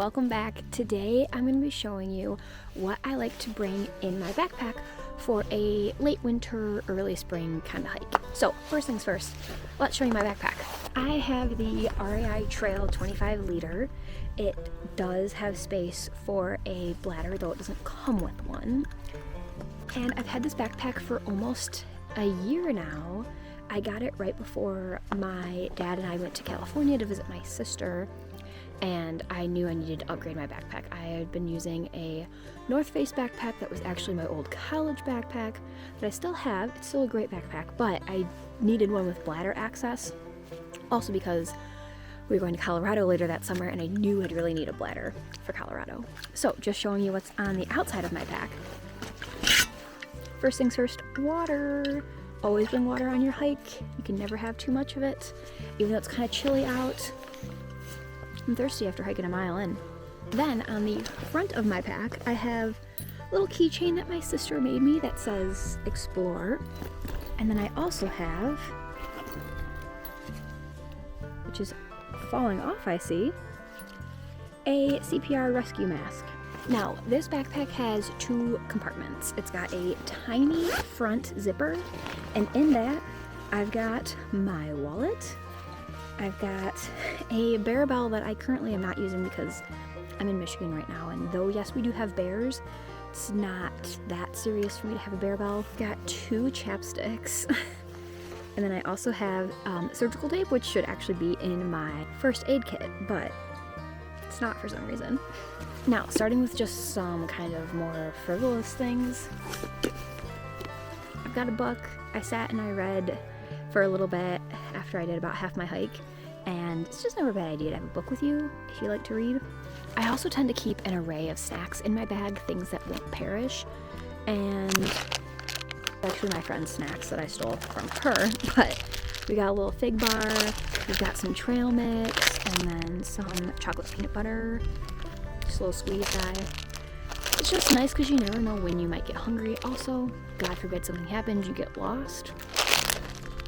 welcome back. Today I'm going to be showing you what I like to bring in my backpack for a late winter, early spring kind of hike. So first things first, let's show you my backpack. I have the REI Trail 25 liter. It does have space for a bladder, though it doesn't come with one. And I've had this backpack for almost a year now. I got it right before my dad and I went to California to visit my sister, and I knew I needed to upgrade my backpack. I had been using a North Face backpack that was actually my old college backpack that I still have. It's still a great backpack, but I needed one with bladder access. Also because we were going to Colorado later that summer, and I knew I'd really need a bladder for Colorado. So just showing you what's on the outside of my pack. First things first, water. Always bring water on your hike. You can never have too much of it, even though it's kind of chilly out. I'm thirsty after hiking a mile in. Then on the front of my pack, I have a little keychain that my sister made me that says Explore. And then I also have, which is falling off I see, a CPR rescue mask. Now, this backpack has two compartments. It's got a tiny front zipper, and in that, I've got my wallet. I've got a bear bell that I currently am not using because I'm in Michigan right now, and though, yes, we do have bears, it's not that serious for me to have a bear bell. Got two chapsticks. And then I also have surgical tape, which should actually be in my first aid kit, but it's not for some reason. Now, starting with just some kind of more frivolous things, I've got a book. I sat and I read for a little bit after I did about half my hike, and it's just never a bad idea to have a book with you if you like to read. I also tend to keep an array of snacks in my bag, things that won't perish, and actually my friend's snacks that I stole from her, but we got a little fig bar, we've got some trail mix, and then some chocolate peanut butter. Just a little squeeze guy. It's just nice because you never know when you might get hungry. Also, God forbid something happens, you get lost.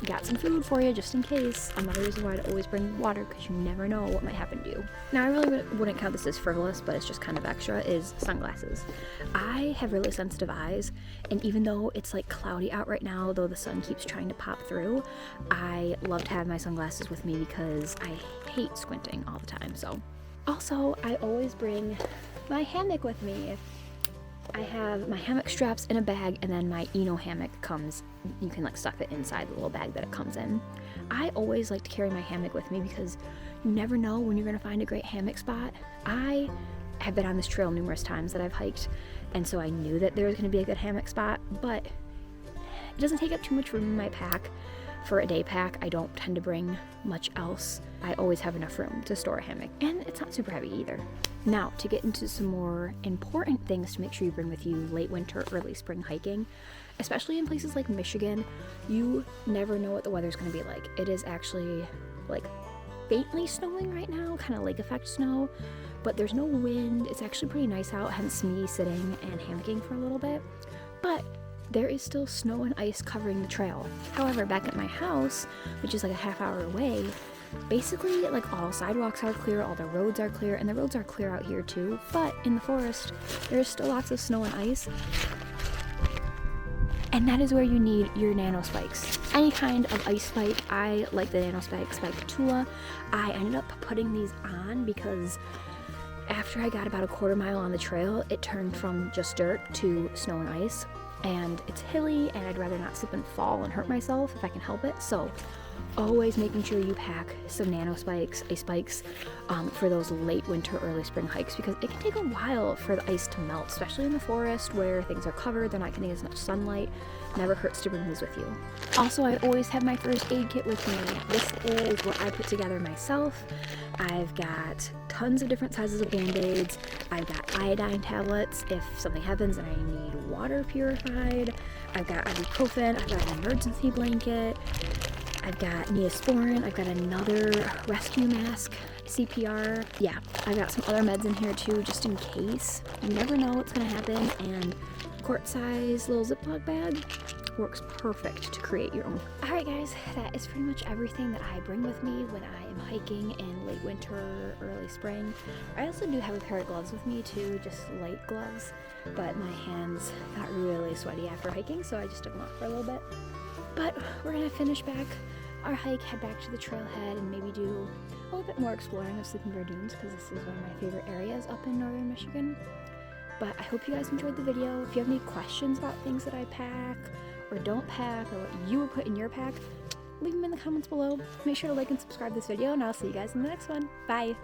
Got some food for you just in case. Another reason why I'd always bring water, because you never know what might happen to you. Now, I really wouldn't count this as frivolous, but it's just kind of extra, is sunglasses. I have really sensitive eyes, and even though it's like cloudy out right now, though the sun keeps trying to pop through, I love to have my sunglasses with me because I hate squinting all the time. So also, I always bring my hammock with me. I have my hammock straps in a bag, and then my hammock comes, you can like stuff it inside the little bag that it comes in. I always like to carry my hammock with me because you never know when you're going to find a great hammock spot. I have been on this trail numerous times that I've hiked, and so I knew that there was going to be a good hammock spot, but it doesn't take up too much room in my pack. For a day pack, I don't tend to bring much else. I always have enough room to store a hammock, and it's not super heavy either. Now, to get into some more important things to make sure you bring with you late winter, early spring hiking, especially in places like Michigan, you never know what the weather's going to be like. It is actually like faintly snowing right now, kind of lake effect snow, but there's no wind. It's actually pretty nice out, hence me sitting and hammocking for a little bit. But there is still snow and ice covering the trail. However, back at my house, which is like a half hour away, basically like all sidewalks are clear, all the roads are clear, and the roads are clear out here too, but in the forest, there's still lots of snow and ice. And that is where you need your nano spikes. Any kind of ice spike. I like the nano spike Tula. I ended up putting these on because after I got about a quarter mile on the trail, it turned from just dirt to snow and ice. And it's hilly, and I'd rather not slip and fall and hurt myself if I can help it. So always making sure you pack some nano spikes, ice spikes, for those late winter, early spring hikes, because it can take a while for the ice to melt, especially in the forest where things are covered, they're not getting as much sunlight. Never hurts to bring these with you. Also, I always have my first aid kit with me. This is what I put together myself. I've got tons of different sizes of band-aids. I've got iodine tablets if something happens and I need water purified. I've got ibuprofen. I've got an emergency blanket. I've got Neosporin. I've got another rescue mask, CPR. Yeah, I've got some other meds in here too, just in case. You never know what's gonna happen. And quart size little Ziploc bag. works perfect to create your own. Alright guys, that is pretty much everything that I bring with me when I am hiking in late winter, early spring. I also do have a pair of gloves with me too, just light gloves, but my hands got really sweaty after hiking, so I just took them off for a little bit. But we're gonna finish back our hike, head back to the trailhead, and maybe do a little bit more exploring of Sleeping Bear Dunes, because this is one of my favorite areas up in northern Michigan. But I hope you guys enjoyed the video. If you have any questions about things that I pack or don't pack, or what you would put in your pack, leave them in the comments below. Make sure to like and subscribe this video, and I'll see you guys in the next one. Bye!